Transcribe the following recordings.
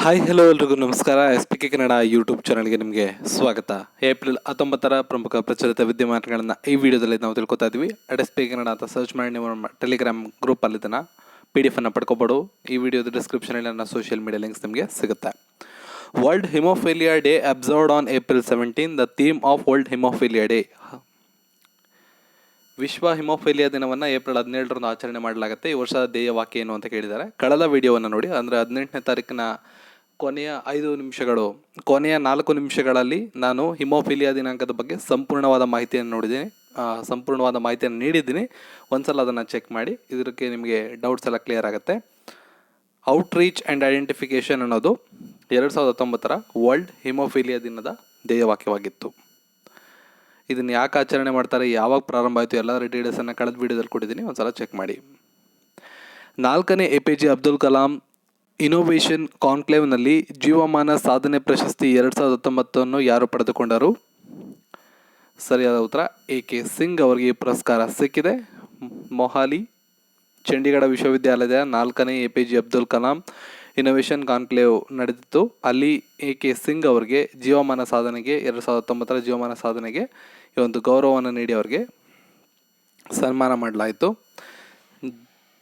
Hi hello ಎಲ್ರಿಗೂ ನಮಸ್ಕಾರ. SPK Kannada YouTube ಚಾನಲ್ಗೆ ನಿಮಗೆ ಸ್ವಾಗತ. ಏಪ್ರಿಲ್ 19 ಪ್ರಮುಖ ಪ್ರಚಲಿತ ವಿದ್ಯಮಾನಗಳನ್ನು ಈ ವಿಡಿಯೋದಲ್ಲಿ ನಾವು ತಿಳ್ಕೊತಾ ಇದ್ವಿ. SPK ಕನ್ನಡ ಅಂತ ಸರ್ಚ್ ಮಾಡಿ ನೀವು ಟೆಲಿಗ್ರಾಮ್ ಗ್ರೂಪಲ್ಲಿ ಇದನ್ನು PDF ಅನ್ನು ಪಡ್ಕೊಬೋದು. ಈ ವಿಡಿಯೋದ ಡಿಸ್ಕ್ರಿಪ್ಷನಲ್ಲಿ ನನ್ನ ಸೋಷಿಯಲ್ ಮೀಡಿಯಾ ಲಿಂಕ್ಸ್ ನಿಮಗೆ ಸಿಗುತ್ತೆ. World hemophilia day observed on April 17. The theme of world hemophilia day. ವಿಶ್ವ ಹಿಮೋಫಿಲಿಯಾ ದಿನವನ್ನು ಏಪ್ರಿಲ್ 17ರಂದು ಆಚರಣೆ ಮಾಡಲಾಗುತ್ತೆ. ಈ ವರ್ಷದ ಧ್ಯೇಯ ವಾಕ್ಯ ಏನು ಅಂತ ಕೇಳಿದ್ದಾರೆ. ಕಳೆದ ವಿಡಿಯೋವನ್ನು ನೋಡಿ, ಅಂದರೆ 18ನೇ ತಾರೀಕಿನ ಕೊನೆಯ 4 ನಿಮಿಷಗಳಲ್ಲಿ ನಾನು ಹಿಮೋಫಿಲಿಯಾ ದಿನಾಂಕದ ಬಗ್ಗೆ ಸಂಪೂರ್ಣವಾದ ಮಾಹಿತಿಯನ್ನು ನೀಡಿದ್ದೀನಿ. ಒಂದ್ಸಲ ಅದನ್ನು ಚೆಕ್ ಮಾಡಿ, ಇದಕ್ಕೆ ನಿಮಗೆ ಡೌಟ್ಸ್ ಎಲ್ಲ ಕ್ಲಿಯರ್ ಆಗುತ್ತೆ. ಔಟ್ರೀಚ್ ಆ್ಯಂಡ್ ಐಡೆಂಟಿಫಿಕೇಷನ್ ಅನ್ನೋದು 2019 ವರ್ಲ್ಡ್ ಹಿಮೋಫಿಲಿಯಾ ದಿನದ ಧ್ಯೇಯವಾಕ್ಯವಾಗಿತ್ತು. ಇದನ್ನು ಯಾಕೆ ಆಚರಣೆ ಮಾಡ್ತಾರೆ, ಯಾವಾಗ ಪ್ರಾರಂಭ ಆಯಿತು, ಎಲ್ಲದರ ಡೀಟೇಲ್ಸನ್ನು ಕಳೆದ ವಿಡಿಯೋದಲ್ಲಿ ಕೊಟ್ಟಿದ್ದೀನಿ, ಒಂದ್ಸಲ ಚೆಕ್ ಮಾಡಿ. 4ನೇ APJ ಅಬ್ದುಲ್ ಕಲಾಂ ಇನೋವೇಷನ್ ಕಾನ್ಕ್ಲೇವ್ನಲ್ಲಿ ಜೀವಮಾನ ಸಾಧನೆ ಪ್ರಶಸ್ತಿ 2019 ಯಾರು ಪಡೆದುಕೊಂಡರು? ಸರಿಯಾದ ಉತ್ತರ AK ಸಿಂಗ್ ಅವರಿಗೆ ಈ ಪುರಸ್ಕಾರ ಸಿಕ್ಕಿದೆ. ಮೊಹಾಲಿ ಚಂಡೀಗಢ ವಿಶ್ವವಿದ್ಯಾಲಯದ 4ನೇ APJ Abdul Kalam innovation conclave ನಡೆದಿತ್ತು. ಅಲ್ಲಿ AK ಸಿಂಗ್ ಅವರಿಗೆ ಜೀವಮಾನ ಸಾಧನೆಗೆ 2019 ಜೀವಮಾನ ಸಾಧನೆಗೆ ಈ ಒಂದು ಗೌರವವನ್ನು ನೀಡಿ ಅವರಿಗೆ ಸನ್ಮಾನ ಮಾಡಲಾಯಿತು.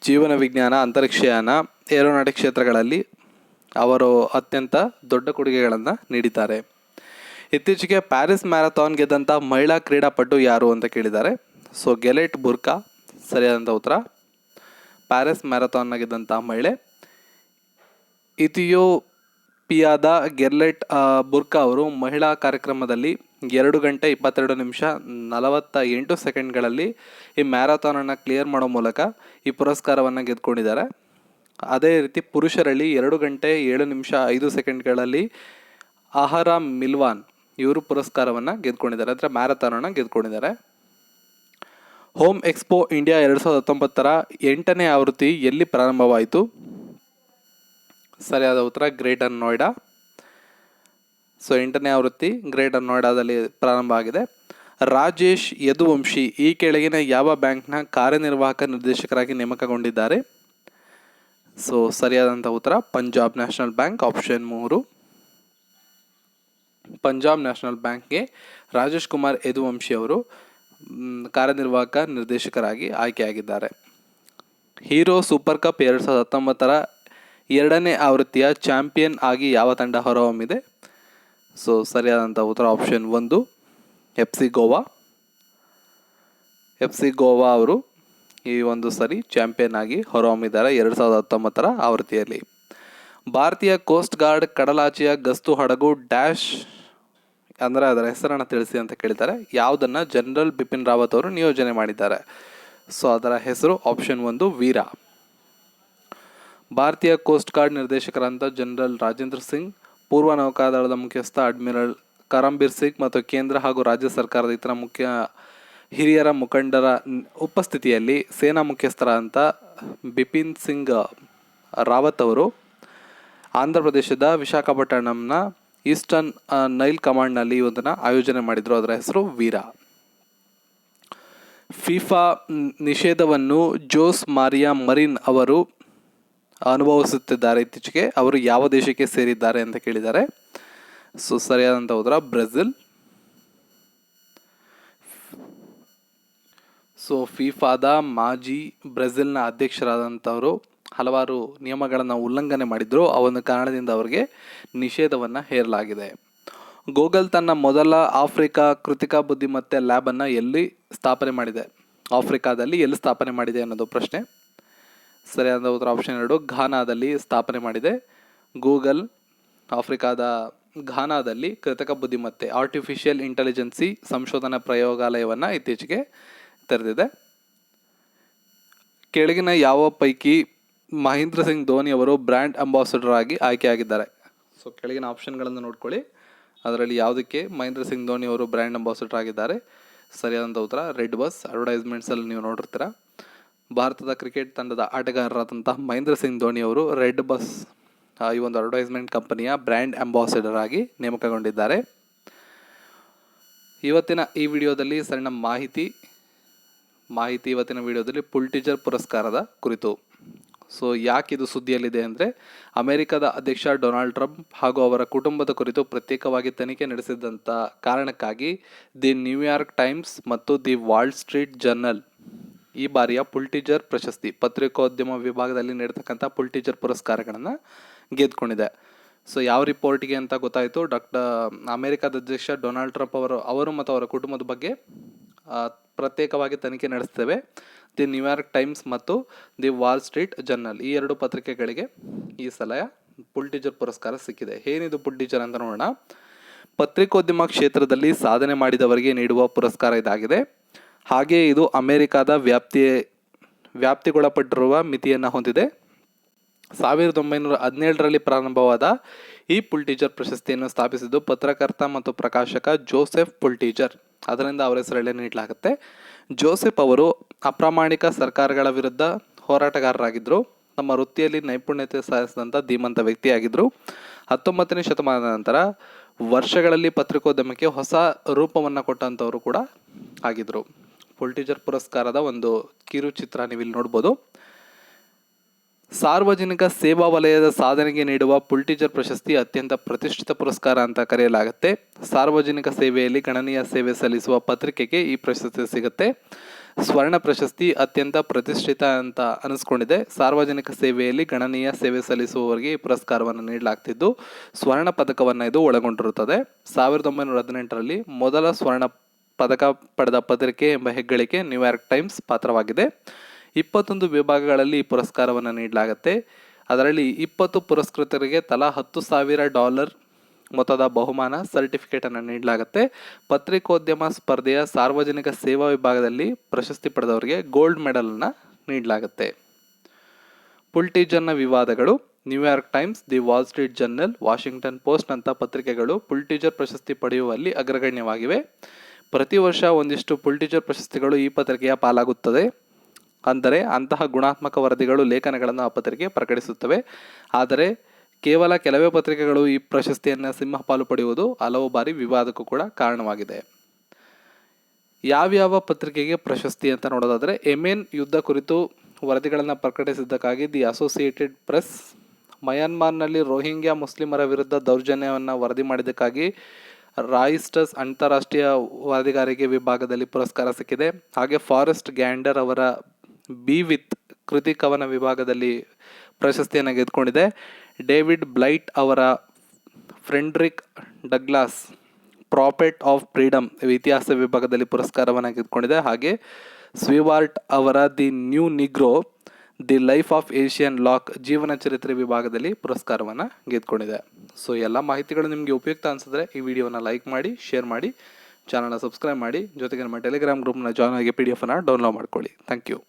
ಜೀವನ ವಿಜ್ಞಾನ, ಅಂತರಿಕ್ಷಯಾನ, ಏರೋನಾಟಿಕ್ ಕ್ಷೇತ್ರಗಳಲ್ಲಿ ಅವರು ಅತ್ಯಂತ ದೊಡ್ಡ ಕೊಡುಗೆಗಳನ್ನು ನೀಡಿದ್ದಾರೆ. ಇತ್ತೀಚೆಗೆ ಪ್ಯಾರಿಸ್ ಮ್ಯಾರಥಾನ್ ಗೆದ್ದಂಥ ಮಹಿಳಾ ಕ್ರೀಡಾಪಟು ಯಾರು ಅಂತ ಕೇಳಿದ್ದಾರೆ. ಸೊ ಗೆಲೆಟ್ ಬುರ್ಕಾ ಸರಿಯಾದಂಥ ಉತ್ತರ. ಪ್ಯಾರಿಸ್ ಮ್ಯಾರಥಾನ್ನ ಗೆದ್ದಂಥ ಮಹಿಳೆ ಇಥಿಯೋಪಿಯಾದ ಗೆರ್ಲೆಟ್ ಬುರ್ಕಾ ಅವರು ಮಹಿಳಾ ಕಾರ್ಯಕ್ರಮದಲ್ಲಿ 2 ಗಂಟೆ 22 ನಿಮಿಷ 48 ಸೆಕೆಂಡ್ಗಳಲ್ಲಿ ಈ ಮ್ಯಾರಥಾನನ್ನು ಕ್ಲಿಯರ್ ಮಾಡೋ ಮೂಲಕ ಈ ಪುರಸ್ಕಾರವನ್ನು ಗೆದ್ಕೊಂಡಿದ್ದಾರೆ. ಅದೇ ರೀತಿ ಪುರುಷರಲ್ಲಿ 2 ಗಂಟೆ 7 ನಿಮಿಷ 5 ಸೆಕೆಂಡ್ಗಳಲ್ಲಿ ಆಹಾರಾಮ್ ಮಿಲ್ವಾನ್ ಇವರು ಪುರಸ್ಕಾರವನ್ನು ಗೆದ್ಕೊಂಡಿದ್ದಾರೆ, ಅಂದರೆ ಮ್ಯಾರಥಾನನ್ನು ಗೆದ್ಕೊಂಡಿದ್ದಾರೆ. ಹೋಮ್ ಎಕ್ಸ್ಪೋ ಇಂಡಿಯಾ 2019 8ನೇ ಆವೃತ್ತಿ ಎಲ್ಲಿ ಪ್ರಾರಂಭವಾಯಿತು? ಸರಿಯಾದ ಉತ್ತರ ಗ್ರೇಟರ್ ನೋಯ್ಡಾ. ಸೊ 8ನೇ ಆವೃತ್ತಿ ಗ್ರೇಟರ್ ನೋಯ್ಡಾದಲ್ಲಿ ಪ್ರಾರಂಭ ಆಗಿದೆ. ರಾಜೇಶ್ ಯದುವಂಶಿ ಈ ಕೆಳಗಿನ ಯಾವ ಬ್ಯಾಂಕ್ನ ಕಾರ್ಯನಿರ್ವಾಹಕ ನಿರ್ದೇಶಕರಾಗಿ ನೇಮಕಗೊಂಡಿದ್ದಾರೆ? ಸೊ ಸರಿಯಾದಂಥ ಉತ್ತರ Punjab national bank, option 3. Punjab national ಬ್ಯಾಂಕ್ಗೆ ರಾಜೇಶ್ ಕುಮಾರ್ ಯದುವಂಶಿ ಅವರು ಕಾರ್ಯನಿರ್ವಾಹಕ ನಿರ್ದೇಶಕರಾಗಿ ಆಯ್ಕೆಯಾಗಿದ್ದಾರೆ. ಹೀರೋ ಸೂಪರ್ ಕಪ್ 2019 2ನೇ ಆವೃತ್ತಿಯ ಚಾಂಪಿಯನ್ ಆಗಿ ಯಾವ ತಂಡ ಹೊರಹೊಮ್ಮಿದೆ? ಸೊ ಸರಿಯಾದಂಥ ಉತ್ತರ option 1 FC Goa. FC Goa ಅವರು ಈ ಒಂದು ಸರಿ ಚಾಂಪಿಯನ್ ಆಗಿ ಹೊರಹೊಮ್ಮಿದ್ದಾರೆ 2019 ಆವೃತ್ತಿಯಲ್ಲಿ. ಭಾರತೀಯ ಕೋಸ್ಟ್ ಗಾರ್ಡ್ ಕಡಲಾಚೆಯ ಗಸ್ತು ಹಡಗು ಡ್ಯಾಶ್ ಅಂದರೆ ಅದರ ಹೆಸರನ್ನು ತಿಳಿಸಿ ಅಂತ ಕೇಳಿದ್ದಾರೆ. ಯಾವುದನ್ನು ಜನರಲ್ ಬಿಪಿನ್ ರಾವತ್ ಅವರು ನಿಯೋಜನೆ ಮಾಡಿದ್ದಾರೆ? ಸೊ ಅದರ ಹೆಸರು ಆಪ್ಷನ್ 1 ವೀರ. ಭಾರತೀಯ ಕೋಸ್ಟ್ ಗಾರ್ಡ್ ನಿರ್ದೇಶಕರಾದಂಥ ಜನರಲ್ ರಾಜೇಂದ್ರ ಸಿಂಗ್, ಪೂರ್ವ ನೌಕಾದಳದ ಮುಖ್ಯಸ್ಥ ಅಡ್ಮಿರಲ್ ಕರಂಬೀರ್ ಸಿಂಗ್ ಮತ್ತು ಕೇಂದ್ರ ಹಾಗೂ ರಾಜ್ಯ ಸರ್ಕಾರದ ಇತರ ಹಿರಿಯರ ಮುಖಂಡರ ಉಪಸ್ಥಿತಿಯಲ್ಲಿ ಸೇನಾ ಮುಖ್ಯಸ್ಥರಾದಂಥ ಬಿಪಿನ್ ಸಿಂಗ್ ರಾವತ್ ಅವರು ಆಂಧ್ರ ಪ್ರದೇಶದ ವಿಶಾಖಪಟ್ಟಣಂನ ಈಸ್ಟರ್ನ್ ನೈಲ್ ಕಮಾಂಡ್ನಲ್ಲಿ ಇವತ್ತನ್ನು ಆಯೋಜನೆ ಮಾಡಿದರು. ಅದರ ಹೆಸರು ವೀರ. ಫಿಫಾ ನಿಷೇಧವನ್ನು ಜೋಸ್ ಮಾರಿಯಾ ಮರಿನ್ ಅವರು ಅನುಭವಿಸುತ್ತಿದ್ದಾರೆ ಇತ್ತೀಚೆಗೆ. ಅವರು ಯಾವ ದೇಶಕ್ಕೆ ಸೇರಿದ್ದಾರೆ ಅಂತ ಕೇಳಿದ್ದಾರೆ? ಸೊ ಸರಿಯಾದಂಥ ಉತ್ತರ ಬ್ರೆಜಿಲ್. ಸೊ ಫಿಫಾದ ಮಾಜಿ ಬ್ರೆಜಿಲ್ನ ಅಧ್ಯಕ್ಷರಾದಂಥವರು ಹಲವಾರು ನಿಯಮಗಳನ್ನು ಉಲ್ಲಂಘನೆ ಮಾಡಿದ್ರು. ಆ ಒಂದು ಕಾರಣದಿಂದ ಅವರಿಗೆ ನಿಷೇಧವನ್ನು ಹೇರಲಾಗಿದೆ. ಗೂಗಲ್ ತನ್ನ ಮೊದಲ ಆಫ್ರಿಕಾ ಕೃತಿಕ ಬುದ್ಧಿಮತ್ತೆ ಲ್ಯಾಬನ್ನು ಎಲ್ಲಿ ಸ್ಥಾಪನೆ ಮಾಡಿದೆ? ಆಫ್ರಿಕಾದಲ್ಲಿ ಎಲ್ಲಿ ಸ್ಥಾಪನೆ ಮಾಡಿದೆ ಅನ್ನೋದು ಪ್ರಶ್ನೆ. ಸರಿಯಾದ ಉತ್ತರ ಆಪ್ಷನ್ 2 ಘಾನಾದಲ್ಲಿ ಸ್ಥಾಪನೆ ಮಾಡಿದೆ. ಗೂಗಲ್ ಆಫ್ರಿಕಾದ ಘಾನಾದಲ್ಲಿ ಕೃತಕ ಬುದ್ಧಿಮತ್ತೆ ಆರ್ಟಿಫಿಷಿಯಲ್ ಇಂಟೆಲಿಜೆನ್ಸಿ ಸಂಶೋಧನಾ ಪ್ರಯೋಗಾಲಯವನ್ನು ಇತ್ತೀಚೆಗೆ ತೆರೆದಿದೆ. ಕೆಳಗಿನ ಯಾವ ಪೈಕಿ ಮಹೇಂದ್ರ ಸಿಂಗ್ ಧೋನಿ ಅವರು ಬ್ರ್ಯಾಂಡ್ ಅಂಬಾಸಿಡರ್ ಆಗಿ ಆಯ್ಕೆಯಾಗಿದ್ದಾರೆ? ಸೊ ಕೆಳಗಿನ ಆಪ್ಷನ್ಗಳನ್ನು ನೋಡ್ಕೊಳ್ಳಿ, ಅದರಲ್ಲಿ ಯಾವುದಕ್ಕೆ ಮಹೇಂದ್ರ ಸಿಂಗ್ ಧೋನಿ ಅವರು ಬ್ರ್ಯಾಂಡ್ ಅಂಬಾಸಿಡರ್ ಆಗಿದ್ದಾರೆ? ಸರಿಯಾದಂಥ ಉತ್ತರ ರೆಡ್ ಬಸ್. ಅಡ್ವರ್ಟೈಸ್ಮೆಂಟ್ಸಲ್ಲಿ ನೀವು ನೋಡಿರ್ತೀರ. ಭಾರತದ ಕ್ರಿಕೆಟ್ ತಂಡದ ಆಟಗಾರರಾದಂತಹ ಮಹೇಂದ್ರ ಸಿಂಗ್ ಧೋನಿ ಅವರು ರೆಡ್ ಬಸ್ ಈ ಒಂದು ಅಡ್ವರ್ಟೈಸ್ಮೆಂಟ್ ಕಂಪನಿಯ ಬ್ರ್ಯಾಂಡ್ ಅಂಬಾಸಿಡರ್ ಆಗಿ ನೇಮಕಗೊಂಡಿದ್ದಾರೆ. ಇವತ್ತಿನ ಈ ವಿಡಿಯೋದಲ್ಲಿ ಸಣ್ಣ ಮಾಹಿತಿ ಇವತ್ತಿನ ವಿಡಿಯೋದಲ್ಲಿ ಪುಲಿಟ್ಜರ್ ಪುರಸ್ಕಾರದ ಕುರಿತು. ಸೊ ಯಾಕೆ ಇದು ಸುದ್ದಿಯಲ್ಲಿದೆ ಅಂದರೆ ಅಮೆರಿಕದ ಅಧ್ಯಕ್ಷ ಡೊನಾಲ್ಡ್ ಟ್ರಂಪ್ ಹಾಗೂ ಅವರ ಕುಟುಂಬದ ಕುರಿತು ಪ್ರತ್ಯೇಕವಾಗಿ ತನಿಖೆ ನಡೆಸಿದಂಥ ಕಾರಣಕ್ಕಾಗಿ ದಿ ನ್ಯೂಯಾರ್ಕ್ ಟೈಮ್ಸ್ ಮತ್ತು ದಿ ವಾಲ್ ಸ್ಟ್ರೀಟ್ ಜರ್ನಲ್ ಈ ಬಾರಿಯ ಪುಲ್ಟಿಜರ್ ಪ್ರಶಸ್ತಿ ಪತ್ರಿಕೋದ್ಯಮ ವಿಭಾಗದಲ್ಲಿ ನೀಡತಕ್ಕಂಥ ಪುಲ್ಟಿಜರ್ ಪುರಸ್ಕಾರಗಳನ್ನು ಗೆದ್ದುಕೊಂಡಿದೆ. ಸೊ ಯಾವ ರಿಪೋರ್ಟಿಗೆ ಅಂತ ಗೊತ್ತಾಯಿತು, ಅಮೆರಿಕದ ಅಧ್ಯಕ್ಷ ಡೊನಾಲ್ಡ್ ಟ್ರಂಪ್ ಅವರು ಮತ್ತು ಅವರ ಕುಟುಂಬದ ಬಗ್ಗೆ ಪ್ರತ್ಯೇಕವಾಗಿ ತನಿಖೆ ನಡೆಸ್ತೇವೆ. ದಿ ನ್ಯೂಯಾರ್ಕ್ ಟೈಮ್ಸ್ ಮತ್ತು ದಿ ವಾಲ್ ಸ್ಟ್ರೀಟ್ ಜರ್ನಲ್ ಈ ಎರಡು ಪತ್ರಿಕೆಗಳಿಗೆ ಈ ಸಲ ಪುಲ್ಟಿಜರ್ ಪುರಸ್ಕಾರ ಸಿಕ್ಕಿದೆ. ಏನಿದು ಪುಲ್ಟಿಜರ್ ಅಂತ ನೋಡೋಣ. ಪತ್ರಿಕೋದ್ಯಮ ಕ್ಷೇತ್ರದಲ್ಲಿ ಸಾಧನೆ ಮಾಡಿದವರಿಗೆ ನೀಡುವ ಪುರಸ್ಕಾರ ಇದಾಗಿದೆ. ಹಾಗೆಯೇ ಇದು ಅಮೆರಿಕದ ವ್ಯಾಪ್ತಿಗೊಳಪಟ್ಟಿರುವ ಮಿತಿಯನ್ನು ಹೊಂದಿದೆ. 1917ರಲ್ಲಿ ಪ್ರಾರಂಭವಾದ ಈ ಪುಲ್ಟಿಜರ್ ಪ್ರಶಸ್ತಿಯನ್ನು ಸ್ಥಾಪಿಸಿದ್ದು ಪತ್ರಕರ್ತ ಮತ್ತು ಪ್ರಕಾಶಕ ಜೋಸೆಫ್ ಪುಲ್ಟಿಜರ್. ಅದರಿಂದ ಅವರ ಹೆಸರಲ್ಲೇ ನೀಡಲಾಗುತ್ತೆ. ಜೋಸೆಫ್ ಅವರು ಅಪ್ರಾಮಾಣಿಕ ಸರ್ಕಾರಗಳ ವಿರುದ್ಧ ಹೋರಾಟಗಾರರಾಗಿದ್ದರು. ತಮ್ಮ ವೃತ್ತಿಯಲ್ಲಿ ನೈಪುಣ್ಯತೆ ಸಾಧಿಸಿದಂಥ ಧೀಮಂತ ವ್ಯಕ್ತಿಯಾಗಿದ್ದರು. 19ನೇ ಶತಮಾನದ ನಂತರ ವರ್ಷಗಳಲ್ಲಿ ಪತ್ರಿಕೋದ್ಯಮಕ್ಕೆ ಹೊಸ ರೂಪವನ್ನು ಕೊಟ್ಟಂಥವರು ಕೂಡ ಆಗಿದ್ದರು. ಪುಲ್ಟಿಜರ್ ಪುರಸ್ಕಾರದ ಒಂದು ಕಿರುಚಿತ್ರ ನೀವಿಲ್ಲಿ ನೋಡ್ಬೋದು. ಸಾರ್ವಜನಿಕ ಸೇವಾ ವಲಯದ ಸಾಧನೆಗೆ ನೀಡುವ ಪುಲ್ಟಿಜರ್ ಪ್ರಶಸ್ತಿ ಅತ್ಯಂತ ಪ್ರತಿಷ್ಠಿತ ಪುರಸ್ಕಾರ ಅಂತ ಕರೆಯಲಾಗುತ್ತೆ. ಸಾರ್ವಜನಿಕ ಸೇವೆಯಲ್ಲಿ ಗಣನೀಯ ಸೇವೆ ಸಲ್ಲಿಸುವ ಪತ್ರಿಕೆಗೆ ಈ ಪ್ರಶಸ್ತಿ ಸಿಗುತ್ತೆ. ಸ್ವರ್ಣ ಪ್ರಶಸ್ತಿ ಅತ್ಯಂತ ಪ್ರತಿಷ್ಠಿತ ಅಂತ ಅನಿಸ್ಕೊಂಡಿದೆ. ಸಾರ್ವಜನಿಕ ಸೇವೆಯಲ್ಲಿ ಗಣನೀಯ ಸೇವೆ ಸಲ್ಲಿಸುವವರಿಗೆ ಈ ಪುರಸ್ಕಾರವನ್ನು ನೀಡಲಾಗ್ತಿದ್ದು ಸ್ವರ್ಣ ಪದಕವನ್ನು ಇದು ಒಳಗೊಂಡಿರುತ್ತದೆ. 1918ರಲ್ಲಿ ಮೊದಲ ಸ್ವರ್ಣ ಪದಕ ಪಡೆದ ಪತ್ರಿಕೆ ಎಂಬ ಹೆಗ್ಗಳಿಕೆ ನ್ಯೂಯಾರ್ಕ್ ಟೈಮ್ಸ್ ಪಾತ್ರವಾಗಿದೆ. 21 ವಿಭಾಗಗಳಲ್ಲಿ ಈ ಪುರಸ್ಕಾರವನ್ನು ನೀಡಲಾಗುತ್ತೆ. ಅದರಲ್ಲಿ 20 ಪುರಸ್ಕೃತರಿಗೆ ತಲಾ $10,000 ಮೊತ್ತದ ಬಹುಮಾನ ಸರ್ಟಿಫಿಕೇಟನ್ನು ನೀಡಲಾಗುತ್ತೆ. ಪತ್ರಿಕೋದ್ಯಮ ಸ್ಪರ್ಧೆಯ ಸಾರ್ವಜನಿಕ ಸೇವಾ ವಿಭಾಗದಲ್ಲಿ ಪ್ರಶಸ್ತಿ ಪಡೆದವರಿಗೆ ಗೋಲ್ಡ್ ಮೆಡಲನ್ನು ನೀಡಲಾಗುತ್ತೆ. ಪುಲ್ಟಿಜರ್ನ ವಿವಾದಗಳು. New York Times, the Wall Street Journal, Washington Post ನಂಥ ಪತ್ರಿಕೆಗಳು ಪುಲ್ಟಿಜರ್ ಪ್ರಶಸ್ತಿ ಪಡೆಯುವಲ್ಲಿ ಅಗ್ರಗಣ್ಯವಾಗಿವೆ. ಪ್ರತಿ ವರ್ಷ ಒಂದಿಷ್ಟು ಪುಲ್ಟಿಜರ್ ಪ್ರಶಸ್ತಿಗಳು ಈ ಪತ್ರಿಕೆಯ ಪಾಲಾಗುತ್ತದೆ. ಅಂದರೆ ಅಂತಹ ಗುಣಾತ್ಮಕ ವರದಿಗಳು ಲೇಖನಗಳನ್ನು ಆ ಪತ್ರಿಕೆ ಪ್ರಕಟಿಸುತ್ತವೆ. ಆದರೆ ಕೇವಲ ಕೆಲವೇ ಪತ್ರಿಕೆಗಳು ಈ ಪ್ರಶಸ್ತಿಯನ್ನು ಸಿಂಹಪಾಲು ಪಡೆಯುವುದು ಹಲವು ಬಾರಿ ವಿವಾದಕ್ಕೂ ಕೂಡ ಕಾರಣವಾಗಿದೆ. ಯಾವ್ಯಾವ ಪತ್ರಿಕೆಗೆ ಪ್ರಶಸ್ತಿ ಅಂತ ನೋಡೋದಾದರೆ, ಯೆಮೆನ್ ಯುದ್ಧ ಕುರಿತು ವರದಿಗಳನ್ನು ಪ್ರಕಟಿಸಿದ್ದಕ್ಕಾಗಿ ದಿ ಅಸೋಸಿಯೇಟೆಡ್ ಪ್ರೆಸ್, ಮಯನ್ಮಾರ್ನಲ್ಲಿ ರೋಹಿಂಗ್ಯಾ ಮುಸ್ಲಿಮರ ವಿರುದ್ಧ ದೌರ್ಜನ್ಯವನ್ನು ವರದಿ ಮಾಡಿದ್ದಕ್ಕಾಗಿ ರಾಯಿಸ್ಟರ್ಸ್ ಅಂತಾರಾಷ್ಟ್ರೀಯ ವರದಿಗಾರಿಕೆ ವಿಭಾಗದಲ್ಲಿ ಪುರಸ್ಕಾರ ಸಿಕ್ಕಿದೆ. ಹಾಗೆ ಫಾರೆಸ್ಟ್ ಗ್ಯಾಂಡರ್ ಅವರ ಬಿ ವಿತ್ ಕೃತಿ ಕವನ ವಿಭಾಗದಲ್ಲಿ ಪ್ರಶಸ್ತಿಯನ್ನು ಗೆದ್ದುಕೊಂಡಿದೆ. ಡೇವಿಡ್ ಬ್ಲೈಟ್ ಅವರ Friedrich Douglas prophet of freedom ಇತಿಹಾಸ ವಿಭಾಗದಲ್ಲಿ ಪುರಸ್ಕಾರವನ್ನು ಗೆದ್ದುಕೊಂಡಿದೆ. ಹಾಗೆ ಸ್ವಿವಾರ್ಟ್ ಅವರ the new Negro the life of Asian lock ಜೀವನ ಚರಿತ್ರೆ ವಿಭಾಗದಲ್ಲಿ ಪುರಸ್ಕಾರವನ್ನು ಗೆದ್ದುಕೊಂಡಿದೆ. ಸೊ ಎಲ್ಲ ಮಾಹಿತಿಗಳು ನಿಮಗೆ ಉಪಯುಕ್ತ ಅನಿಸಿದ್ರೆ ಈ ವಿಡಿಯೋನ ಲೈಕ್ ಮಾಡಿ, ಶೇರ್ ಮಾಡಿ, ಚಾನಲ್ನ ಸಬ್ಸ್ಕ್ರೈಬ್ ಮಾಡಿ, ಜೊತೆಗೆ ನಮ್ಮ ಟೆಲಿಗ್ರಾಮ್ ಗ್ರೂಪ್ನ ಜಾಯ್ನ್ ಆಗಿ PDF ಡೌನ್ಲೋಡ್ ಮಾಡ್ಕೊಳ್ಳಿ. Thank you.